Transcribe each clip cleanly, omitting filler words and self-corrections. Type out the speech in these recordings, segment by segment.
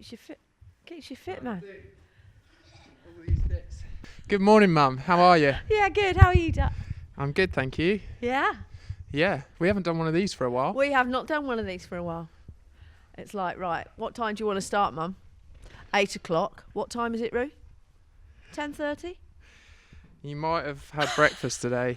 Keeps you fit, man. Good morning, Mum. How are you? Yeah, good. How are you, Dad? I'm good, thank you. Yeah. Yeah, we haven't done one of these for a while. We have not done one of these for a while. It's like, right, what time do you want to start, Mum? 8 o'clock. What time is it, Roo? 10:30? You might have had breakfast today.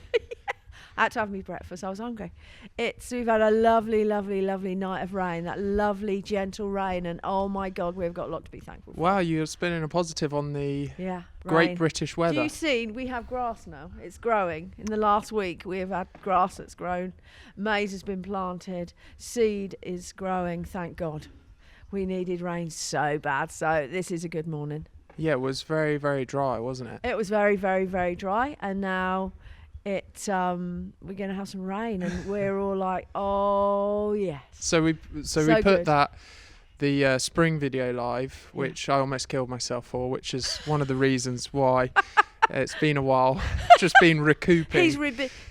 I had to have me breakfast. I was hungry. We've had a lovely, lovely, lovely night of rain. That lovely, gentle rain. And oh my God, we've got a lot to be thankful for. Wow, you're spinning a positive on the Great Great British weather. Do you see, we have grass now. It's growing. In the last week, we have had grass that's grown. Maize has been planted. Seed is growing, thank God. We needed rain so bad. So this is a good morning. Yeah, it was very, very dry, wasn't it? It was very, very, very dry. And now we're going to have some rain. And we're all like, oh, yes. So we put the spring video live, which I almost killed myself for, which is one of the reasons why it's been a while. Just been recouping.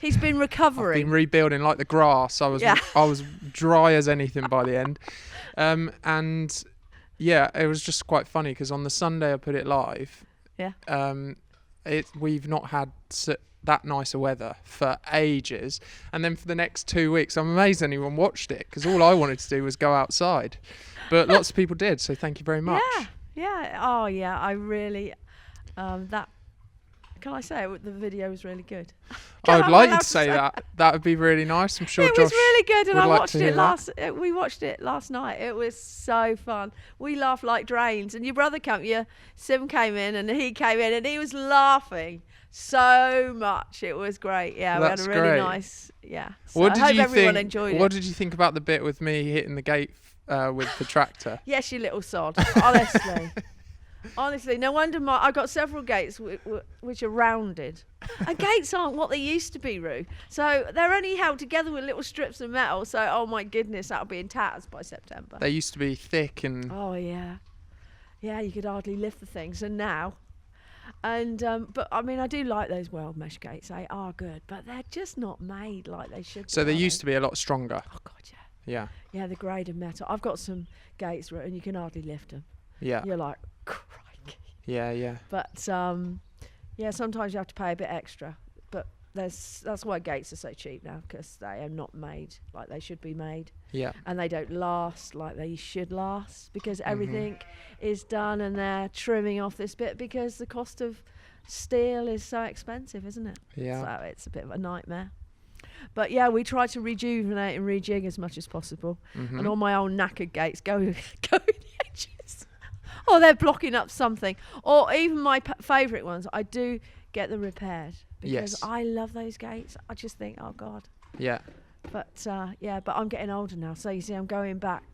He's been recovering. I've been rebuilding like the grass. I was dry as anything by the end. And yeah, it was just quite funny because on the Sunday I put it live. Yeah. We've not had that nicer weather for ages, and then for the next 2 weeks, I'm amazed anyone watched it because all I wanted to do was go outside, but lots of people did. So thank you very much. Yeah. Oh yeah. I really that. Can I say it? The video was really good. I would like you to say that. That would be really nice. I'm sure it was really good, and I watched it we watched it last night. It was so fun. We laughed like drains. And your brother Sim came in, and he came in, and he was laughing so much. It was great. Yeah, we had a really nice. Yeah. So I hope everyone enjoyed it. What did you think about the bit with me hitting the gate with the tractor? Yes, you little sod. Honestly. Honestly, no wonder I got several gates which are rounded. And gates aren't what they used to be, Roo. So they're only held together with little strips of metal. So, oh my goodness, that'll be in tatters by September. They used to be thick and... Oh, yeah. Yeah, you could hardly lift the things. And now... And but I mean, I do like those weld mesh gates. They are good, but they're just not made like they should be. So they used to be a lot stronger. Oh, God, yeah. Yeah, the grade of metal. I've got some gates, and you can hardly lift them. Yeah. You're like... Crikey. Yeah. But sometimes you have to pay a bit extra. But that's why gates are so cheap now, because they are not made like they should be made. Yeah. And they don't last like they should last, because everything is done, and they're trimming off this bit because the cost of steel is so expensive, isn't it? Yeah. So it's a bit of a nightmare. But yeah, we try to rejuvenate and rejig as much as possible. And all my old knackered gates go in the edges. Or they're blocking up something. Or even my favourite ones, I do get them repaired. Because I love those gates. I just think, oh, God. Yeah. But, but I'm getting older now. So, you see, I'm going back,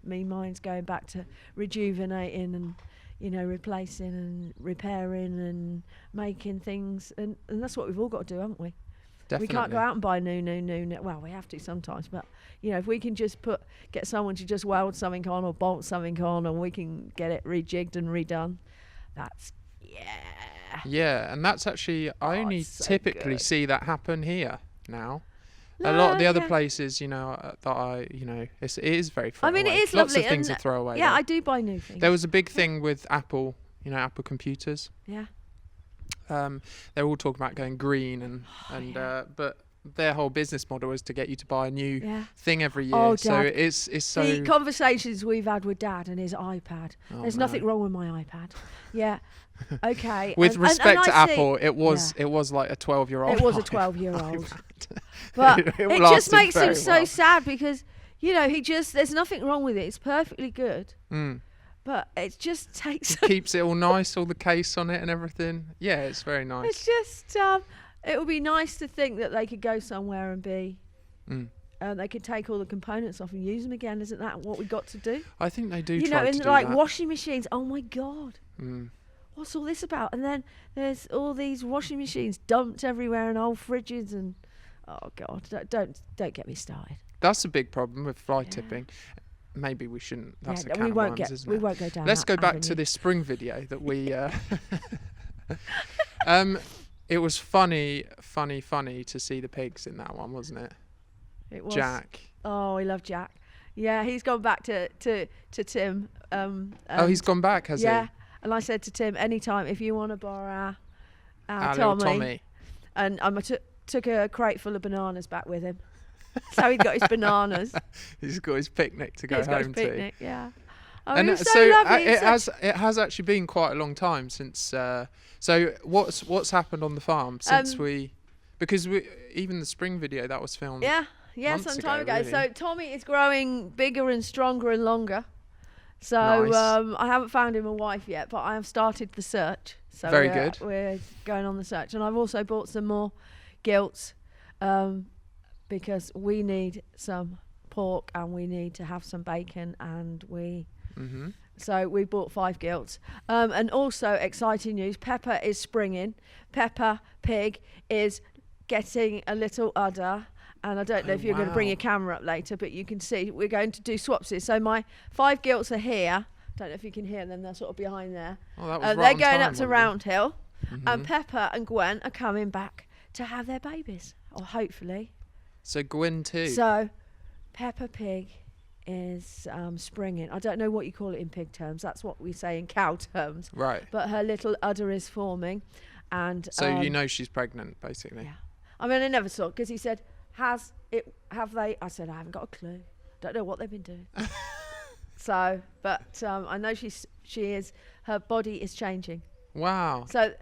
mine's going back to rejuvenating and, replacing and repairing and making things. And that's what we've all got to do, haven't we? Definitely. We can't go out and buy new. Well, we have to sometimes, but if we can just get someone to just weld something on or bolt something on, and we can get it rejigged and redone. That's Yeah, and that's actually I only typically see that happen here now. No, a lot of the other places, it is very throwaway. I mean, it is lots lovely. of things are throwaway. Yeah, I do buy new things. There was a big thing with Apple, Apple computers. Yeah. They're all talking about going green but their whole business model is to get you to buy a new thing every year. Oh, so Dad, it's so the conversations we've had with Dad and his iPad. There's nothing wrong with my iPad. Yeah. Okay. With respect to Apple, it was like a 12-year-old. It was a 12-year-old. But it just makes him so sad because there's nothing wrong with it. It's perfectly good. But it just takes... It keeps it all nice, all the case on it and everything. Yeah, it's very nice. It's just... it would be nice to think that they could go somewhere and be... they could take all the components off and use them again. Isn't that what we got to do? I think they do try to do like that. Washing machines. Oh, my God. What's all this about? And then there's all these washing machines dumped everywhere and old fridges and... Oh, God. Don't get me started. That's a big problem with fly tipping. Maybe we shouldn't. That's a can we of won't worms, get. isn't We it? won't go down. Let's go back avenue. to this spring video that we. It was funny to see the pigs in that one, wasn't it? It was. Jack. Oh, we love Jack. Yeah, he's gone back to Tim. He's gone back, has he? Yeah, and I said to Tim, anytime if you want to borrow our little Tommy. Tommy. And I took a crate full of bananas back with him. So he'd got his bananas. He's got his picnic to go home got his to. picnic, yeah. Oh, And it was so lovely. it has actually been quite a long time since. So what's happened on the farm since because even the spring video that was filmed. Yeah, some time ago. Really. So Tommy is growing bigger and stronger and longer. So Nice. I haven't found him a wife yet, but I have started the search. So Very good. We're going on the search, and I've also bought some more gilts because we need some pork and we need to have some bacon, and so we bought 5 gilts. And also exciting news: Peppa is springing. Peppa Pig is getting a little udder. And I don't know if you're going to bring your camera up later, but you can see we're going to do swapsies. So my 5 gilts are here. Don't know if you can hear them. They're sort of behind there. Oh, that was right they're on going time, up to wasn't Round Hill. And Peppa and Gwen are coming back to have their babies, or hopefully. So Gwen too. So Peppa Pig is springing. I don't know what you call it in pig terms. That's what we say in cow terms. Right. But her little udder is forming. And so she's pregnant, basically. Yeah. I mean, I never saw it because he said, have they? I said, I haven't got a clue. Don't know what they've been doing. So, but I know she is. Her body is changing. Wow. So,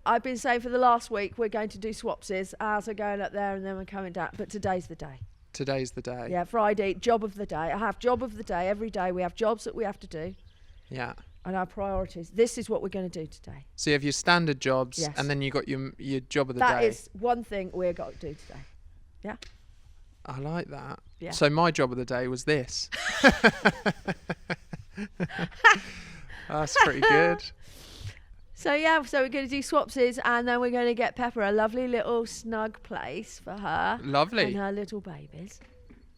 I've been saying for the last week we're going to do swapsies. Ours are going up there and then we're coming down. But today's the day. Today's the day. Yeah, Friday, job of the day. I have job of the day every day. We have jobs that we have to do. Yeah. And our priorities. This is what we're going to do today. So you have your standard jobs, Yes. and then you got your job of the day. That is one thing we've got to do today. Yeah. I like that. Yeah. So my job of the day was this. That's pretty good. So we're going to do swapsies, and then we're going to get Peppa a lovely little snug place for her. Lovely. And her little babies.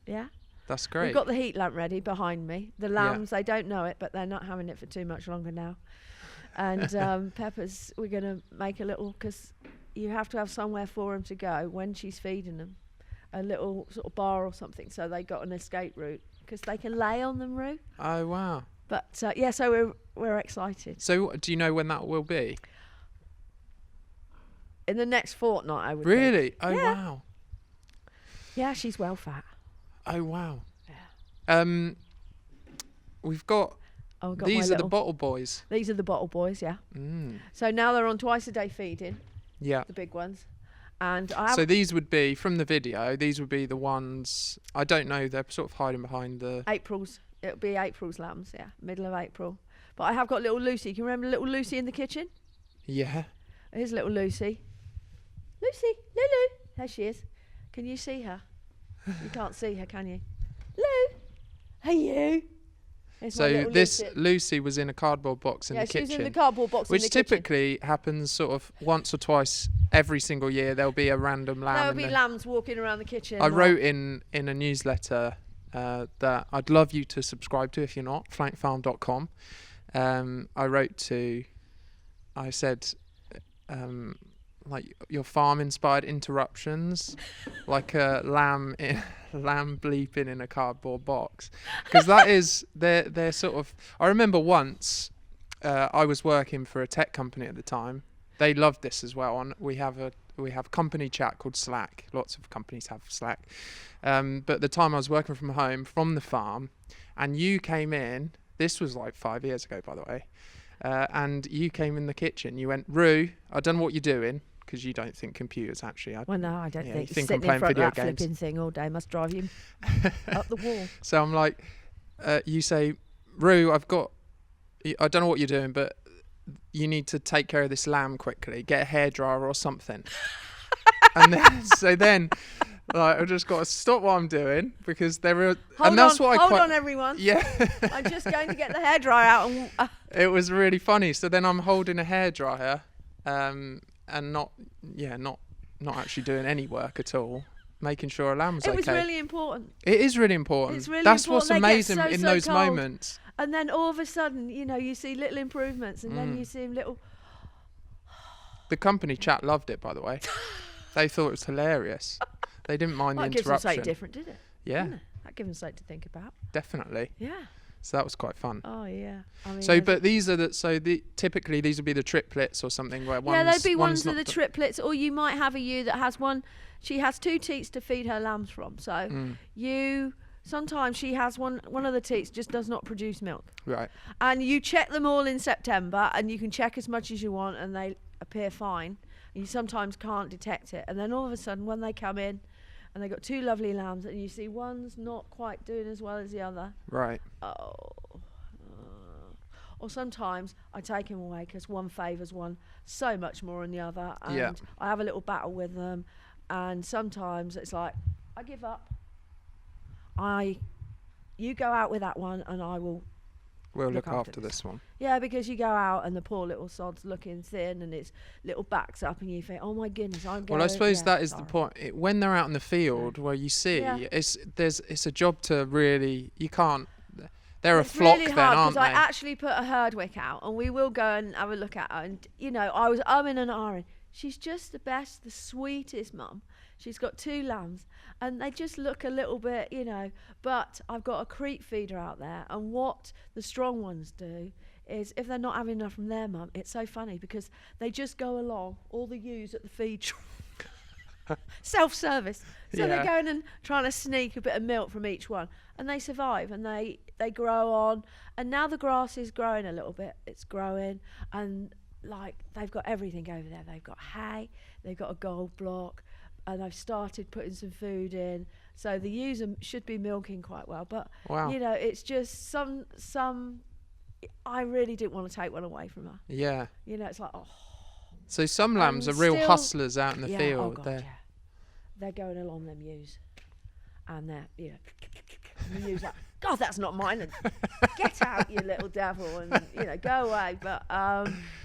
Yeah. That's great. We've got the heat lamp ready behind me. The lambs, they don't know it, but they're not having it for too much longer now. And Peppa's, we're going to make a little, because you have to have somewhere for them to go when she's feeding them. A little sort of bar or something, so they got an escape route, because they can lay on them, Roo. Oh, wow. But so we're excited. So do you know when that will be? In the next fortnight, I would Really? think. Oh, Yeah. wow. Yeah, she's well fat. Oh, wow. Yeah. We've got, these are the bottle boys. These are the bottle boys, yeah. Mm. So now they're on twice a day feeding, Yeah. the big ones. And So these would be, from the video, these would be the ones, I don't know, they're sort of hiding behind the... It'll be April's lambs, yeah, middle of April. But I have got little Lucy. Can you remember little Lucy in the kitchen? Yeah. Here's little Lucy. Lucy, Lulu. There she is. Can you see her? You can't see her, can you? Lou. Hey, you. There's my So little this Lucy. Lucy was in a cardboard box in the Yeah, she was kitchen. in the cardboard box in Which the kitchen. typically happens sort of once or twice every single year. There'll be a random lamb. There'll be lambs walking around the kitchen. I wrote in a newsletter that I'd love you to subscribe to if you're not, flankfarm.com. I said, like your farm inspired interruptions, like a lamb bleeping in a cardboard box, because that is they're sort of. I remember once I was working for a tech company at the time. They loved this as well, and we have company chat called Slack. Lots of companies have Slack, but at the time I was working from home from the farm, and you came in. This was like 5 years ago, by the way. And you came in the kitchen. You went, Roo, I don't know what you're doing, because you don't think computers actually. Well, no, I don't you think. think I'm Sitting playing in front video of that games. flipping thing all day must drive you up the wall. So I'm like, you say, Roo, I don't know what you're doing, but you need to take care of this lamb quickly. Get a hairdryer or something. And then, like, I've just got to stop what I'm doing, because there are, Hold on, everyone. Yeah. I'm just going to get the hairdryer out. And, It was really funny. So then I'm holding a hairdryer, and not actually doing any work at all, making sure a lamb's okay. it was really important. It is really important. It's really That's important. what's They get amazing in so those cold. moments. And then all of a sudden, you see little improvements, and then you see little. The company chat loved it, by the way. They thought it was hilarious. They didn't mind Well, the it gives them interruption. something different, did it? Yeah. Didn't it? That gives them something to think about. Definitely. Yeah. So that was quite fun. Oh yeah. I mean, So, but these are typically these would be the triplets or something where one's they'd be one's ones of not the triplets, or you might have a ewe that has one. She has 2 teats to feed her lambs from. So sometimes she has one of the teats just does not produce milk. Right. And you check them all in September, and you can check as much as you want, and they appear fine. You sometimes can't detect it, and then all of a sudden, when they come in, and they've got 2 lovely lambs, and you see one's not quite doing as well as the other. Right. Or sometimes I take him away because one favours one so much more than the other, and Yeah. I have a little battle with them. And sometimes it's like, I give up. You go out with that one, and I will. We'll look look after after this one. Yeah, because you go out and the poor little sod's looking thin, and its little back's up, and you think, oh my goodness, I'm going. Well, I suppose that is sorry. the point. When they're out in the field, where you see, it's a job to really. You can't. They're It's a flock really then, hard aren't they? I actually put a herdwick out, and we will go and have a look at her. And I was umming and ahhing. She's just the best, the sweetest mum. She's got 2 lambs, and they just look a little bit, But I've got a creep feeder out there, and what the strong ones do is, if they're not having enough from their mum, it's so funny because they just go along, all the ewes at the feed self-service. So they're going and trying to sneak a bit of milk from each one, and they survive, and they grow on. And now the grass is growing a little bit. It's growing, and they've got everything over there. They've got hay, they've got a gold block, and I've started putting some food in. So the ewes should be milking quite well. But wow. It's just some. I really didn't want to take one away from her. Yeah. It's like, So some lambs are real hustlers out in the field. Oh God, they're going along them ewes, and they're and the ewes like, God, that's not mine, and get out, you little devil, and go away. But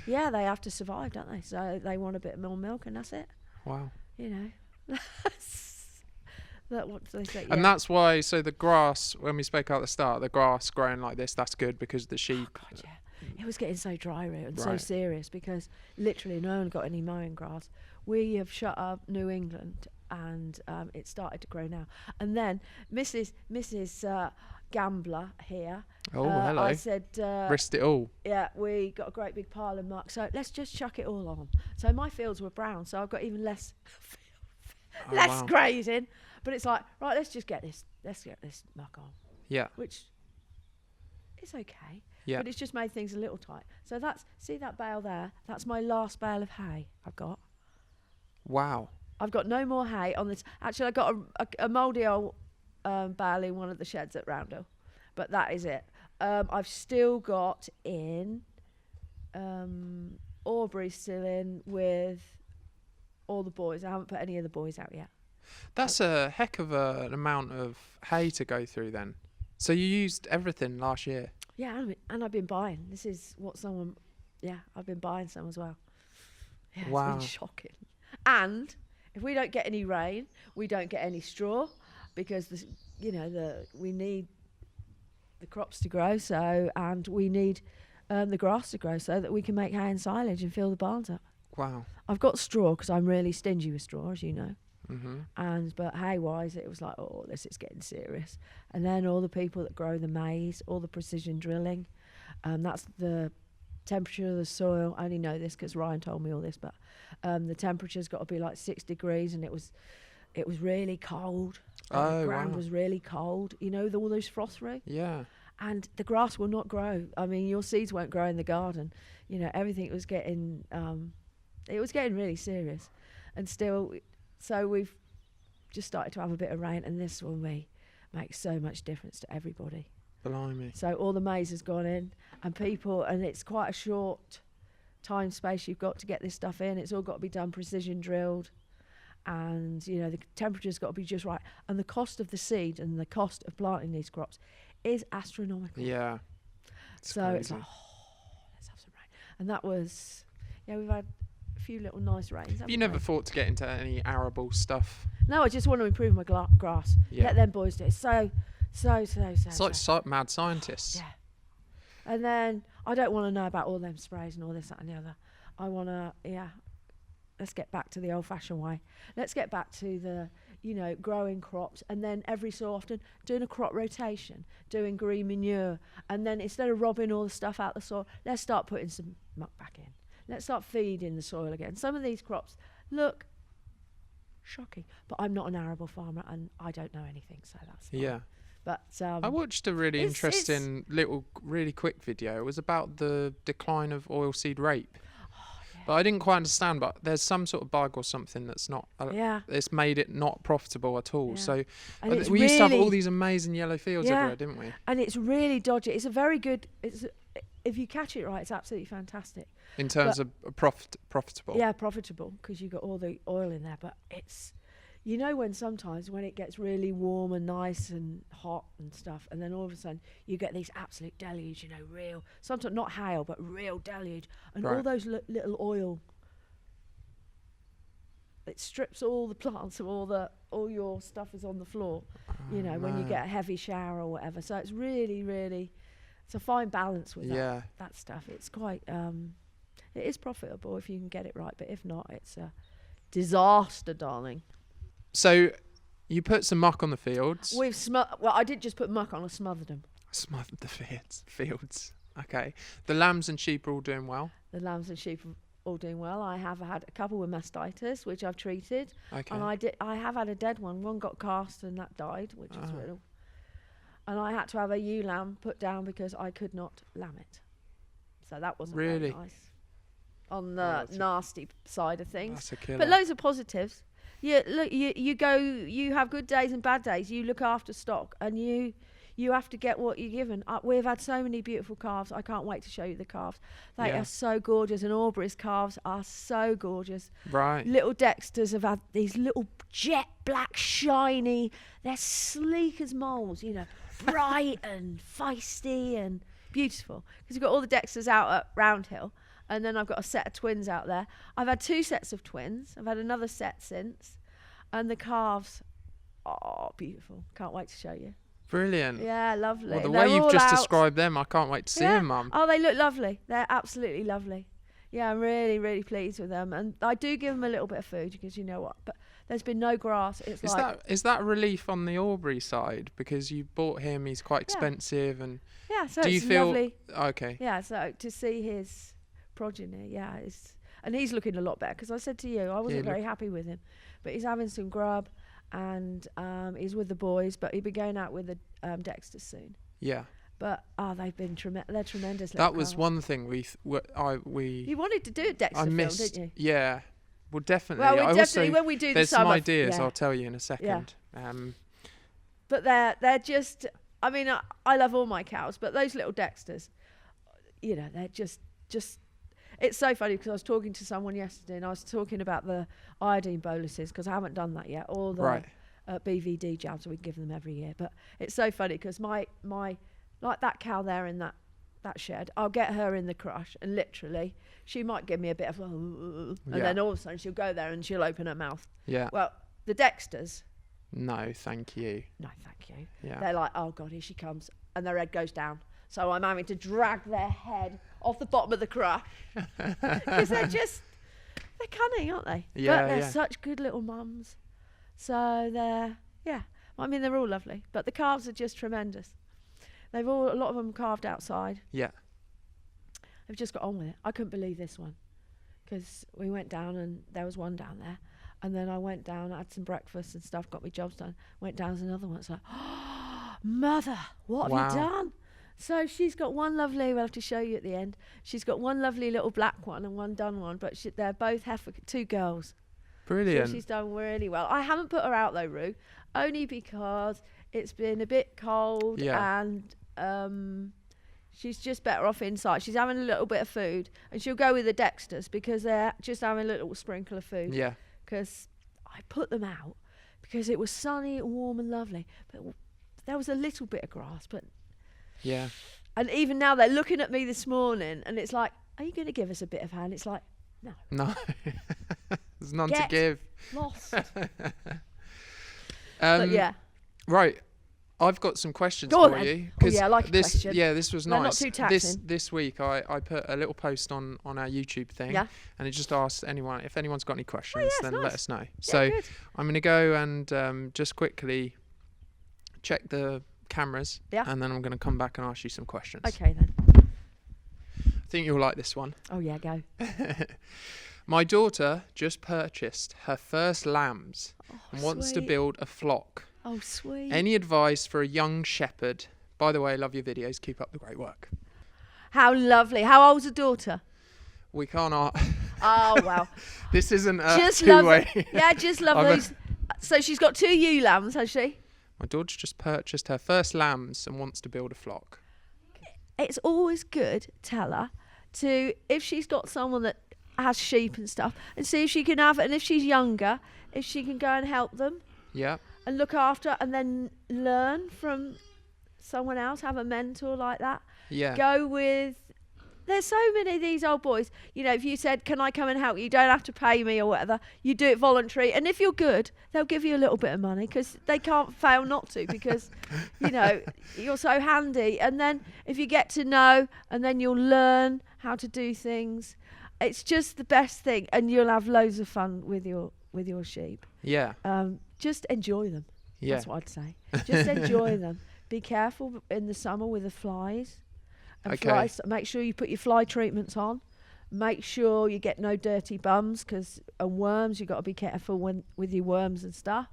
they have to survive, don't they? So they want a bit more milk, and that's it. Wow. What do they say? And that's why. So the grass, when we spoke at the start, the grass growing like this, that's good because the sheep. Oh God, it was getting so dry and so serious because literally no one got any mowing grass. We have shut up New England, and it started to grow now. And then Mrs. Gambler here. Oh, hello. I said, risked it all. Yeah, we got a great big pile of muck, so let's just chuck it all on. So my fields were brown, so I've got even less grazing. But it's like, right, let's get this muck on. Yeah. Which is okay. Yeah. But it's just made things a little tight. So see that bale there? That's my last bale of hay I've got. Wow. I've got no more hay on this. Actually, I got a mouldy old bale in one of the sheds at Roundhill, but that is it. I've still got in Aubrey still in with all the boys. I haven't put any of the boys out yet. That's a heck of an amount of hay to go through then. So you used everything last year? Yeah, and I've been buying. This is what someone... Yeah, I've been buying some as well. Yeah, wow. It's been shocking. And if we don't get any rain, we don't get any straw because, we need the crops to grow, and we need the grass to grow so that we can make hay and silage and fill the barns up. Wow. I've got straw because I'm really stingy with straw, as you know. Mm-hmm. But hay-wise, it was like, oh, this is getting serious. And then all the people that grow the maize, all the precision drilling, that's the temperature of the soil. I only know this because Ryan told me all this, but the temperature's got to be like 6 degrees, and it was really cold. The ground was really cold. All those frost through. Yeah. And the grass will not grow. I mean, your seeds won't grow in the garden. Everything was getting, it was getting really serious, and still. So we've just started to have a bit of rain, and this will make so much difference to everybody. Blimey. So all the maize has gone in, and it's quite a short time space you've got to get this stuff in. It's all got to be done precision drilled, and the temperature's got to be just right. And the cost of the seed and the cost of planting these crops is astronomical. Yeah. So crazy. it's like, let's have some rain. And that was, we've had few little nice rains. Have you never thought to get into any arable stuff? No, I just want to improve my grass. Yeah. Let them boys do it. So. It's like mad scientists. Yeah. And then I don't want to know about all them sprays and all this, that and the other. I want to, let's get back to the old-fashioned way. Let's get back to the, growing crops, and then every so often doing a crop rotation, doing green manure, and then instead of robbing all the stuff out the soil, let's start putting some muck back in. Let's start feeding the soil again. Some of these crops look shocking, but I'm not an arable farmer and I don't know anything, so that's fine. Yeah. But I watched a really interesting little, really quick video. It was about the decline of oilseed rape. But I didn't quite understand, but there's some sort of bug or something that's not, it's made it not profitable at all. Yeah. So And we used to have all these amazing yellow fields everywhere, didn't we? And it's really dodgy. It's a very good, if you catch it right, it's absolutely fantastic. In terms of profitable. Yeah, profitable, because you've got all the oil in there. But it's, when sometimes when it gets really warm and nice and hot and stuff, and then all of a sudden you get these absolute deluge, real, sometimes not hail, but real deluge, and all those little oil, it strips all the plants of all your stuff is on the floor, when you get a heavy shower or whatever. So it's really, really, it's a fine balance with that stuff. It's quite, it is profitable if you can get it right, but if not, it's a disaster, darling. So you put some muck on the fields. I didn't just put muck on, I smothered them. Smothered the fields. Okay. The lambs and sheep are all doing well? The lambs and sheep are all doing well. I have had a couple with mastitis, which I've treated. Okay. And I have had a dead one. One got cast and that died, which is real. And I had to have a ewe lamb put down because I could not lamb it. So that wasn't very nice. On the nasty side of things. That's a killer. But loads of positives. You have good days and bad days. You look after stock, and you have to get what you're given. We've had so many beautiful calves. I can't wait to show you the calves. They are so gorgeous, and Aubrey's calves are so gorgeous. Right. Little Dexters have had these little jet black, shiny. They're sleek as moles, bright and feisty and beautiful. Because you've got all the Dexters out at Round Hill. And then I've got a set of twins out there. I've had 2 sets of twins. I've had another set since. And the calves, beautiful. Can't wait to show you. Brilliant. Yeah, lovely. Well, the way you've just described them, I can't wait to see them, Mum. Oh, they look lovely. They're absolutely lovely. Yeah, I'm really, really pleased with them. And I do give them a little bit of food because you know what? But there's been no grass. Is that a relief on the Aubrey side? Because you bought him, he's quite expensive. And so do you it's feel lovely. Okay. Yeah, so to see his progeny, and he's looking a lot better, because I said to you I wasn't very happy with him, but he's having some grub, and he's with the boys, but he'll be going out with the Dexters soon. Yeah. But they've been they're tremendous. That was one thing you wanted to do a Dexter film, didn't you? Yeah, well, definitely. Well, definitely when we do there's the summer, some ideas I'll tell you in a second. But they're just, I mean, I love all my cows, but those little Dexters, they're just it's so funny, because I was talking to someone yesterday and I was talking about the iodine boluses, because I haven't done that yet, or the BVD jabs we give them every year. But it's so funny because my like that cow there in that shed, I'll get her in the crush, and literally she might give me a bit of and then all of a sudden she'll go there and she'll open her mouth. Yeah. Well, the Dexters, no thank you. Yeah. They're like, oh God, here she comes, and their head goes down. So I'm having to drag their head off the bottom of the crush, because they're cunning, aren't they? Yeah. But they're such good little mums. So they're all lovely. But the calves are just tremendous. A lot of them calved outside. Yeah. They've just got on with it. I couldn't believe this one, because we went down and there was one down there, and then I went down, had some breakfast and stuff, got my jobs done. Went down, there's another one. It's like, oh, mother, what have you done? So she's got one lovely, we'll have to show you at the end. She's got one lovely little black one and one dun one, but they're both 2 girls. Brilliant. So she's done really well. I haven't put her out though, Rue, only because it's been a bit cold and she's just better off inside. She's having a little bit of food, and she'll go with the Dexters because they're just having a little sprinkle of food. Yeah. Because I put them out because it was sunny and warm and lovely, but there was a little bit of grass, but yeah. And even now they're looking at me this morning, and it's like, are you going to give us a bit of hand? It's like, no. There's none to give. Lost. But yeah. Right. I've got some questions Go on for then. you. Oh, yeah, I like a question. Yeah, this was They're nice. not too taxing. This week I put a little post on our YouTube thing, Yeah. and it just asked anyone if anyone's got any questions, it's then nice. let us know. Yeah, So good. I'm going to go and just quickly check the cameras, Yeah. and then I'm going to come back and ask you some questions. Okay then. I think you'll like this one. Oh yeah, go. My daughter just purchased her first lambs and wants to sweet. build a flock. Oh sweet. Any advice for a young shepherd? By the way, love your videos. Keep up the great work. How lovely. How old's the daughter? We can't. Oh wow. This isn't a Just love two-way. it. Yeah, just love I'm a- those. So she's got 2 ewe lambs, has she? My daughter just purchased her first lambs and wants to build a flock. It's always good, tell her, to, if she's got someone that has sheep and stuff, and see if she can have it, and if she's younger, if she can go and help them Yeah. and look after, and then learn from someone else, have a mentor like that. Yeah. Go with, there's so many of these old boys, you know, if you said, can I come and help you, don't have to pay me or whatever, you do it voluntary, and if you're good, they'll give you a little bit of money, because they can't fail not to, because you know, you're so handy. And then if you get to know, and then you'll learn how to do things, it's just the best thing, and you'll have loads of fun with your sheep. Yeah. Just enjoy them. Yeah. That's what I'd say. Just enjoy them. Be careful in the summer with the flies. And Okay. flies, make sure you put your fly treatments on. Make sure you get no dirty bums, and worms, you've got to be careful with your worms and stuff.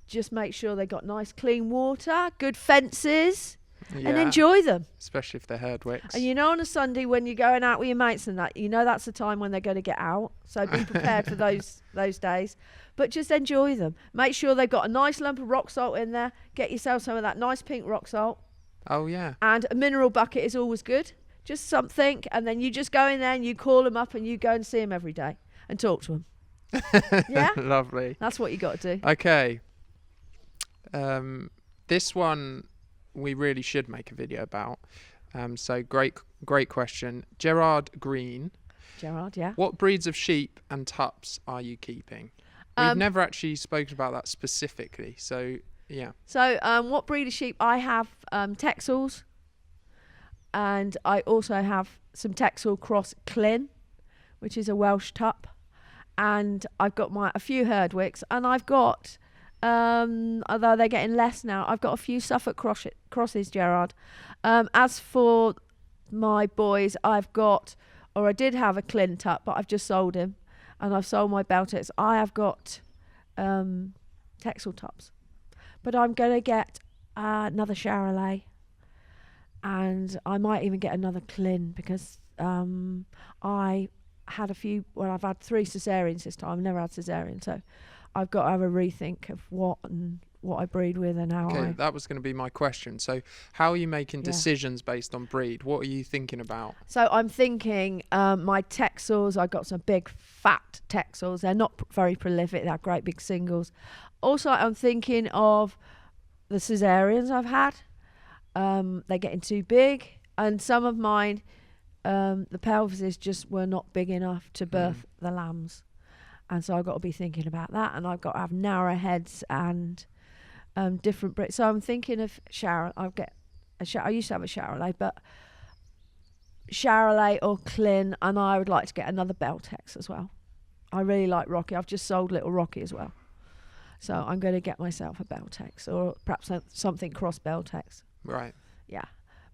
Just make sure they got nice clean water, good fences, Yeah. and enjoy them. Especially if they're herdwicks. And you know, on a Sunday when you're going out with your mates and that, you know that's the time when they're going to get out. So be prepared for those days. But just enjoy them. Make sure they've got a nice lump of rock salt in there. Get yourself some of that nice pink rock salt. Oh yeah. And a mineral bucket is always good. Just something. And then you just go in there and you call them up and you go and see them every day and talk to them. Yeah? Lovely. That's what you got to do. Okay. This one we really should make a video about. So great question. Gerard Green. Gerard, yeah. What breeds of sheep and tups are you keeping? We've never actually spoken about that specifically. So yeah. So what breed of sheep? I have Texels, and I also have some Texel cross Lleyn, which is a Welsh tup, and I've got a few Herdwicks, and I've got, although they're getting less now, I've got a few Suffolk crosses, Gerard. As for my boys, I did have a Lleyn tup, but I've just sold him, and I've sold my Beltets. I have got Texel tups. But I'm going to get another Charolais, and I might even get another Lleyn, because I had I've had 3 cesareans this time. I've never had cesarean, so I've got to have a rethink of what I breed with and how Okay, that was going to be my question. So how are you making Yeah. decisions based on breed? What are you thinking about? So I'm thinking my Texels, I've got some big fat Texels. They're not very prolific. They're great big singles. Also, I'm thinking of the cesareans I've had. They're getting too big. And some of mine, the pelvises just were not big enough to birth the lambs. And so I've got to be thinking about that. And I've got to have narrow heads and different breeds. So I'm thinking of Charolais. I used to have a Charolais, but Charolais or Lleyn, and I would like to get another Beltex as well. I really like Rocky. I've just sold little Rocky as well. So I'm going to get myself a Beltex, or perhaps something cross Beltex. Right. Yeah.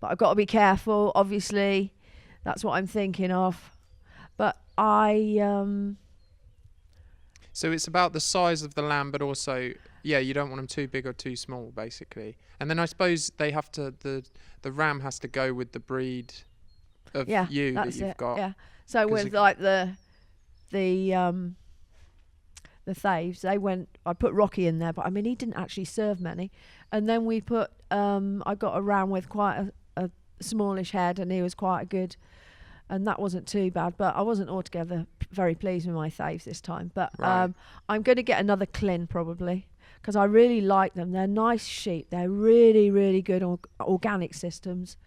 But I've got to be careful, obviously. That's what I'm thinking of. But So it's about the size of the lamb, but also, yeah, you don't want them too big or too small, basically. And then I suppose they have to, the ram has to go with the breed of you that you've got. Yeah. So with like the Thaves, I put Rocky in there, but I mean, he didn't actually serve many. And then we put, I got a ram with quite a smallish head, and he was quite good. And that wasn't too bad, but I wasn't altogether very pleased with my Thaves this time. But Right. I'm going to get another Lleyn probably, because I really like them. They're nice sheep. They're really, really good organic systems.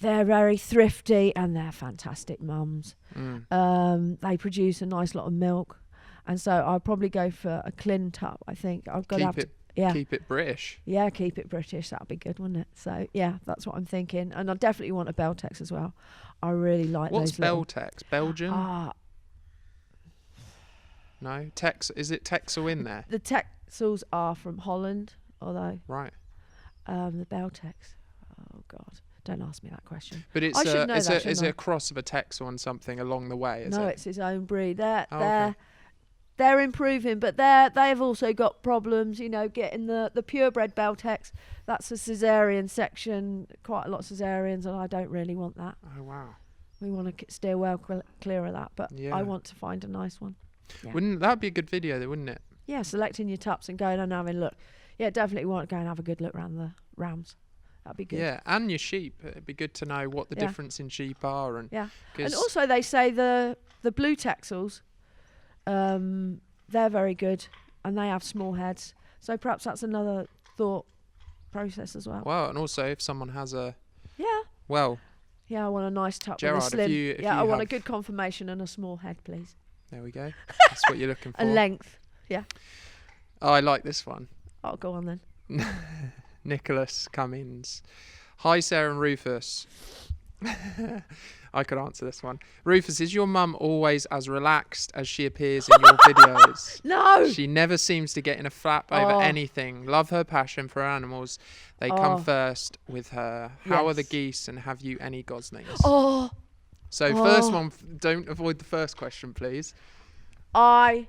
They're very thrifty, and they're fantastic mums. They produce a nice lot of milk. And so I'll probably go for a Lleyn tup, I think. I've got to have Yeah. Keep it British. Yeah, keep it British. That'd be good, wouldn't it? So yeah, that's what I'm thinking. And I definitely want a Beltex as well. I really like What's those little... Beltex? Belgian? No, is it Texel in there? The Texels are from Holland, although Right. the Beltex. Oh God, don't ask me that question. But I should know that, is it shouldn't a cross of a Texel and something along the way? No, it's his own breed. Okay. They're improving, but they've also got problems. You know, getting the purebred Beltex. That's a caesarean section. Quite a lot of caesareans, and I don't really want that. Oh wow. We want to steer well clear of that, but Yeah. I want to find a nice one. Yeah. Wouldn't that be a good video though, wouldn't it? Yeah, selecting your tups and going and having a look. Yeah, definitely want to go and have a good look around the rams. That'd be good. Yeah, and your sheep. It'd be good to know what the difference in sheep are, and And also they say the blue Texels, they're very good, and they have small heads. So perhaps that's another thought process as well. Well, and also if someone has a Yeah, I want a nice tup Gerard, with a slim. if you I want a have- good confirmation and a small head, please. there we go. That's what you're looking for. And length. Yeah. Oh, I like this one. Oh, go on then. Nicholas Cummins. Hi, Sarah and Rufus. I could answer this one. Rufus, is your mum always as relaxed as she appears in your videos? No. She never seems to get in a flap over anything. Love her passion for animals. They come first with her. How are the Yes. geese, and have you any goslings? Oh, So first one, don't avoid the first question, please. I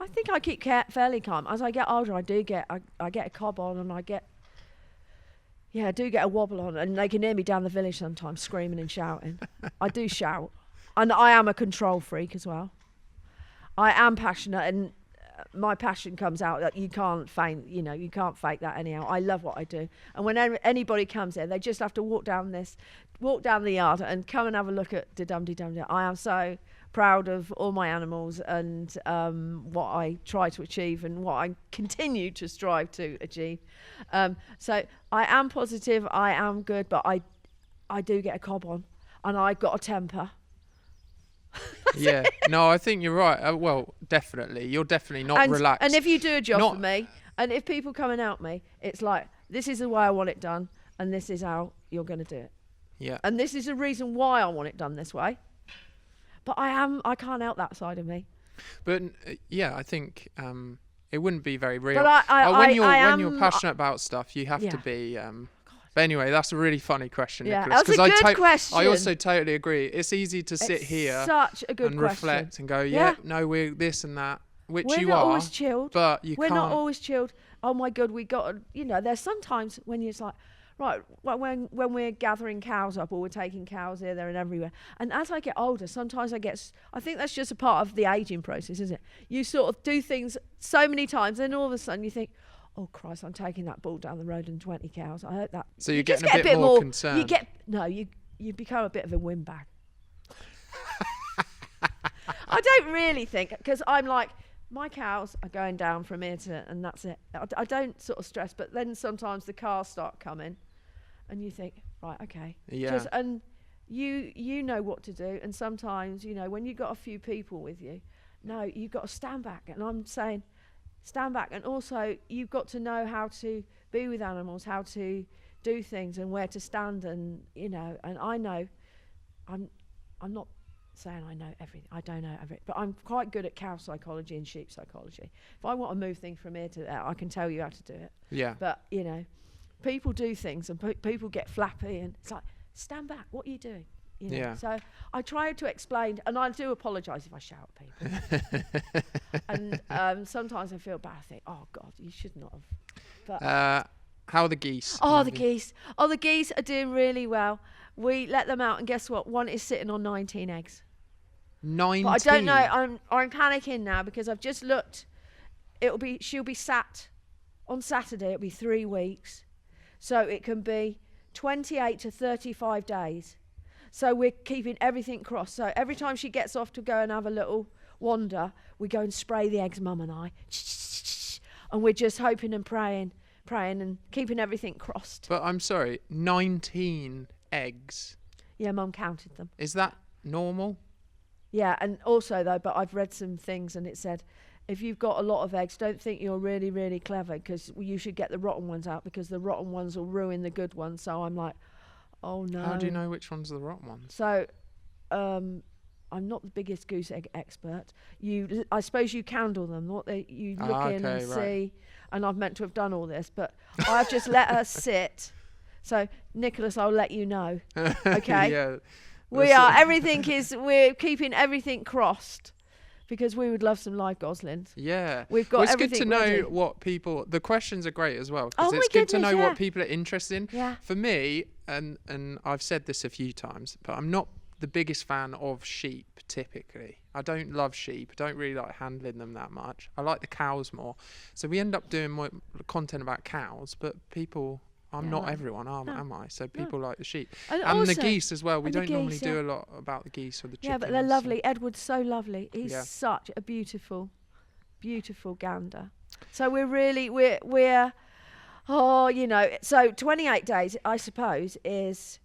think I keep fairly calm. As I get older, I get a cob on, and I do get a wobble on, and they can hear me down the village sometimes screaming and shouting. I do shout, and I am a control freak as well. I am passionate, and my passion comes out that you can't feign. You know, you can't fake that anyhow. I love what I do, and when anybody comes in, they just have to walk down the yard and come and have a look at Dum. I am so proud of all my animals and what I try to achieve and what I continue to strive to achieve. So I am positive, I am good, but I do get a cob on, and I got a temper. Yeah, no, I think you're right. Well, definitely, you're definitely not relaxed. And if you do a job for me, and if people come and help me, it's like, this is the way I want it done, and this is how you're going to do it. Yeah. And this is the reason why I want it done this way. But I can't help that side of me. But yeah, I think it wouldn't be very real. But when you're passionate about stuff, you have to be. But anyway, that's a really funny question, Yeah, Nicholas. that's a good question. I also totally agree. It's easy to sit here such a good and question. reflect and go, no, we're this and that, which We're you not are. always chilled. But you We're can't. not always chilled. Oh my God, we got. There's sometimes when you're like, right, when we're gathering cows up or we're taking cows here, there, and everywhere. And as I get older, sometimes I think that's just a part of the aging process, isn't it? You sort of do things so many times, and all of a sudden you think, oh Christ, I'm taking that bull down the road and 20 cows. I hope that. So you're getting a bit more concerned. You become a bit of a windbag. I don't really think, because I'm like, my cows are going down from here to, and that's it. I don't sort of stress, but then sometimes the cars start coming, and you think, right, okay. Yeah. And you know what to do, and sometimes, when you've got a few people with you, no, you've got to stand back, and I'm saying, stand back, and also you've got to know how to be with animals, how to do things, and where to stand, and and I know, I'm not saying I know everything. I don't know everything, but I'm quite good at cow psychology and sheep psychology. If I want to move things from here to there, I can tell you how to do it. Yeah. But people do things, and people get flappy, and it's like, stand back. What are you doing? Yeah. So I try to explain, and I do apologise if I shout at people. And sometimes I feel bad. I think, oh God, you should not have. But how are the geese? the geese. Oh, the geese are doing really well. We let them out, and guess what? One is sitting on 19 eggs. 19. But I don't know. I'm panicking now because I've just looked. She'll be sat on Saturday. It'll be 3 weeks, so it can be 28 to 35 days. So we're keeping everything crossed. So every time she gets off to go and have a little wander, we go and spray the eggs, Mum and I. And we're just hoping and praying and keeping everything crossed. But I'm sorry, 19 eggs. Yeah, Mum counted them. Is that normal? Yeah, and also though, but I've read some things and it said, if you've got a lot of eggs, don't think you're really, really clever, because you should get the rotten ones out, because the rotten ones will ruin the good ones. So I'm like, oh no. How do you know which ones are the rotten ones? So, I'm not the biggest goose egg expert. I suppose you candle them. You look in and see. And I've meant to have done all this, but I've just let her sit. So, Nicholas, I'll let you know. Okay. Yeah. We're keeping everything crossed, because we would love some live goslings. Yeah. We've got it's everything good to know ready. what people. The questions are great as well, because Oh it's my good to know goodness, what people are interested in. Yeah. For me, and I've said this a few times, but I'm not the biggest fan of sheep typically. I don't love sheep. I don't really like handling them that much. I like the cows more. So we end up doing more content about cows, but people. I'm not everyone, am I? So people like the sheep. And also, the geese as well. We don't normally do a lot about the geese or the chickens. Yeah, but they're lovely. Edward's so lovely. He's such a beautiful, beautiful gander. So we're so 28 days, I suppose, it'll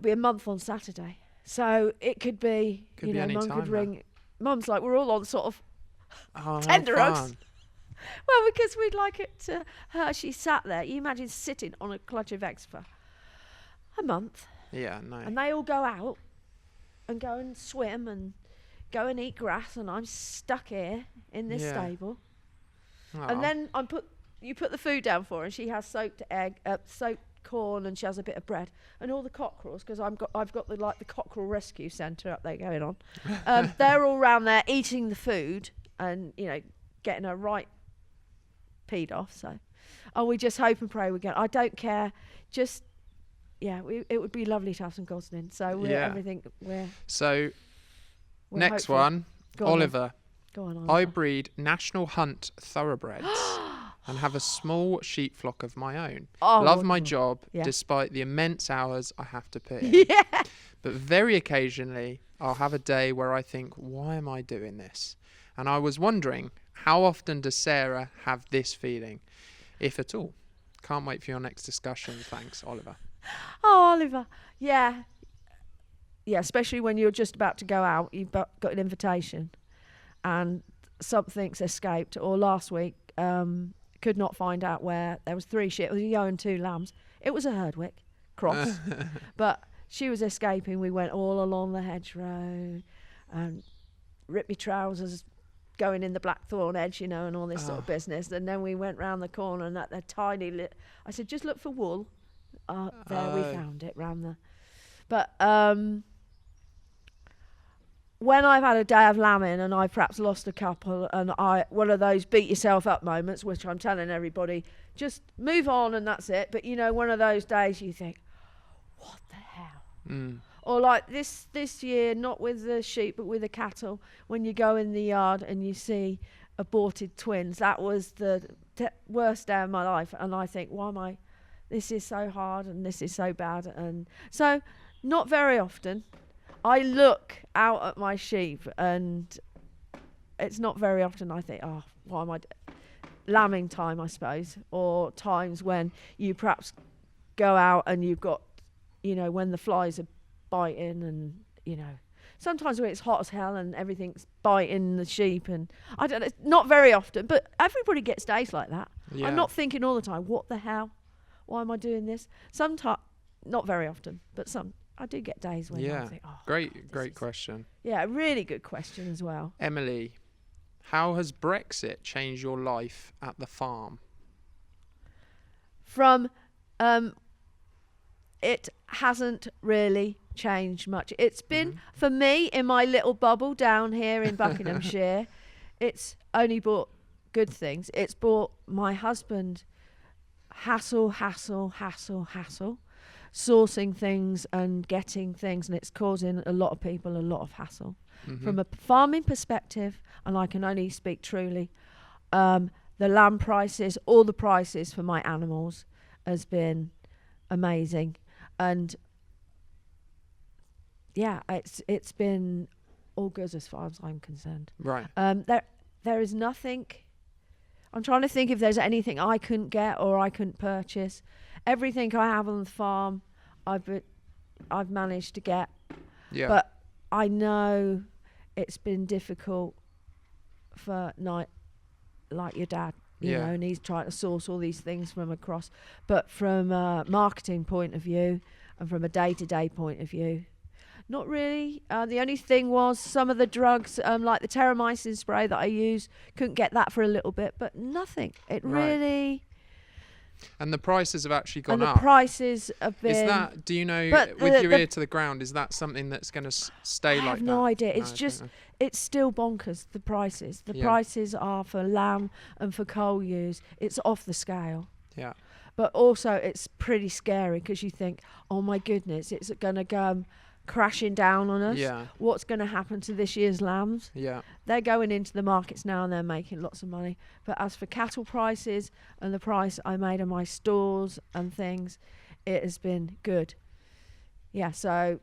be a month on Saturday. So it could be, Mum could ring. Mum's like, we're all on sort of tenterhooks. Well, because we'd like it to her. She sat there. You imagine sitting on a clutch of eggs for a month. Yeah, no. And they all go out and go and swim and go and eat grass, and I'm stuck here in this stable. Aww. And then you put the food down for her, and she has soaked corn, and she has a bit of bread, and all the cockerels, because I've got the cockerel rescue centre up there going on. They're all round there eating the food, and getting her right peed off. So we just hope and pray we get. I don't care. Just it would be lovely to have some goslings. So next hopeful. one, Oliver. Go on, Oliver. I breed National Hunt thoroughbreds and have a small sheep flock of my own. Love my job despite the immense hours I have to put in. Yeah. But very occasionally I'll have a day where I think, why am I doing this? And I was wondering, how often does Sarah have this feeling, if at all? Can't wait for your next discussion. Thanks, Oliver. Oh, Oliver. Yeah. Yeah, especially when you're just about to go out, you've got an invitation and something's escaped. Or last week, could not find out where. There was 3 sheep. It was a ewe and 2 lambs. It was a Herdwick cross. But she was escaping. We went all along the hedgerow and ripped my trousers going in the blackthorn edge, and all this sort of business. And then we went round the corner, and at the tiny I said, just look for wool. There we found it round the. But when I've had a day of lambing and I perhaps lost a couple, and one of those beat yourself up moments, which I'm telling everybody, just move on and that's it. But one of those days you think, what the hell? Mm. Or like this year, not with the sheep, but with the cattle, when you go in the yard and you see aborted twins. That was the worst day of my life. And I think, this is so hard and this is so bad. And so not very often. I look out at my sheep, and it's not very often I think, what am I lambing time, I suppose, or times when you perhaps go out and you've got, when the flies are biting, and sometimes when it's hot as hell and everything's biting the sheep, and I don't know, not very often, but everybody gets days like that. I'm not thinking all the time, what the hell, why am I doing this? Sometimes, not very often, but I do get days when I think, great question. Yeah, really good question as well. Emily, how has Brexit changed your life at the farm? From it hasn't really changed much. It's been, for me, in my little bubble down here in Buckinghamshire, it's only brought good things. It's brought my husband hassle, sourcing things and getting things, and it's causing a lot of people a lot of hassle. From a farming perspective, and I can only speak truly, the lamb prices, all the prices for my animals has been amazing. And it's been all good as far as I'm concerned. Right. There is nothing. I'm trying to think if there's anything I couldn't get or I couldn't purchase. Everything I have on the farm, I've managed to get. Yeah. But I know it's been difficult for like your dad, you know, and he's trying to source all these things from across. But from a marketing point of view and from a day-to-day point of view, not really. The only thing was some of the drugs, like the terramycin spray that I use, couldn't get that for a little bit, but nothing. It really... And the prices have actually gone and the up. prices have been... Is that, do you know, But with your ear to the ground, is that something that's going to stay like that? I have no idea. No, It's just, it's still bonkers, the prices. The Yeah. prices are for lamb and for coal ewes. It's off the scale. Yeah. But also it's pretty scary because you think, oh my goodness, it's going to go crashing down on us. Yeah. What's going to happen to this year's lambs? Yeah. They're going into the markets now and they're making lots of money. But as for cattle prices and the price I made on my stores and things, it has been good. Yeah, so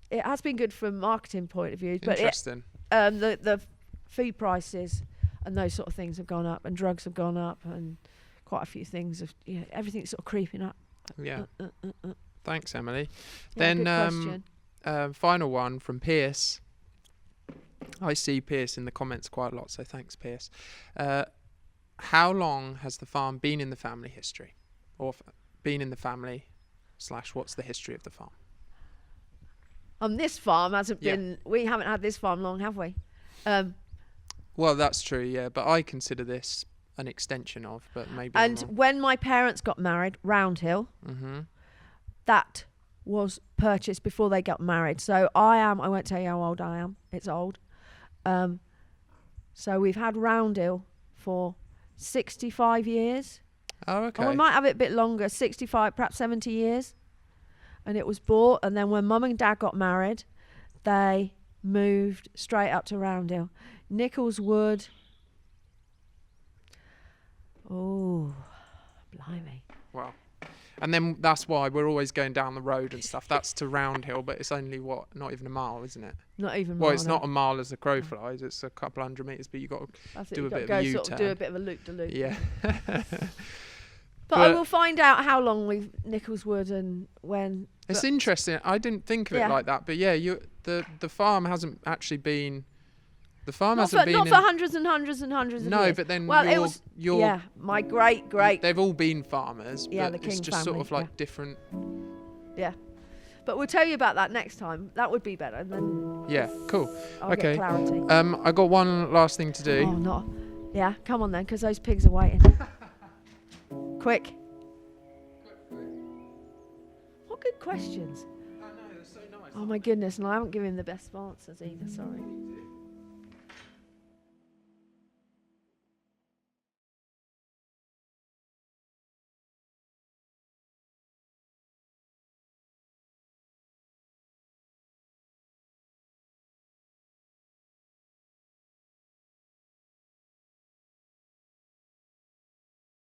it has been good from a marketing point of view. Interesting. But the feed prices and those sort of things have gone up, and drugs have gone up, and quite a few things have, everything's sort of creeping up. Yeah. Thanks, Emily. Yeah, Then good question. Final one from Pierce. I see Pierce in the comments quite a lot, so thanks, Pierce. How long has the farm been in the family history? Or been in the family / what's the history of the farm? This farm hasn't been... We haven't had this farm long, have we? Well, that's true, yeah. But I consider this an extension of, but maybe And when my parents got married, Roundhill, that was purchased before they got married. So I won't tell you how old I am. It's old. So we've had Roundhill for 65 years. Oh, okay. And we might have it a bit longer, 65, perhaps 70 years. And it was bought. And then when Mum and Dad got married, they moved straight up to Roundhill. Nicholswood. Oh, blimey. Wow. And then that's why we're always going down the road and stuff. That's to Roundhill, but it's only, not even a mile, isn't it? Not even Well, mile, it's no. not a mile as the crow flies. It's a couple hundred metres, but you've got to do a bit of a U-turn. Do a bit of a loop-de-loop. Yeah. But I will find out how long we've Nicholswood and when. It's interesting. I didn't think of it like that, but yeah, the farm hasn't actually been. The farm hasn't been not for hundreds and hundreds and hundreds of years. No, but then my great. They've all been farmers, Yeah, but the it's King just sort family, of like different. Yeah, but we'll tell you about that next time. That would be better. And then yeah, cool. I'll Okay. get clarity. I got one last thing to do. Oh, not. Yeah, come on then, because those pigs are waiting. Quick. What good questions. I know, they're so nice. Oh my goodness, and I haven't given him the best answers either, sorry.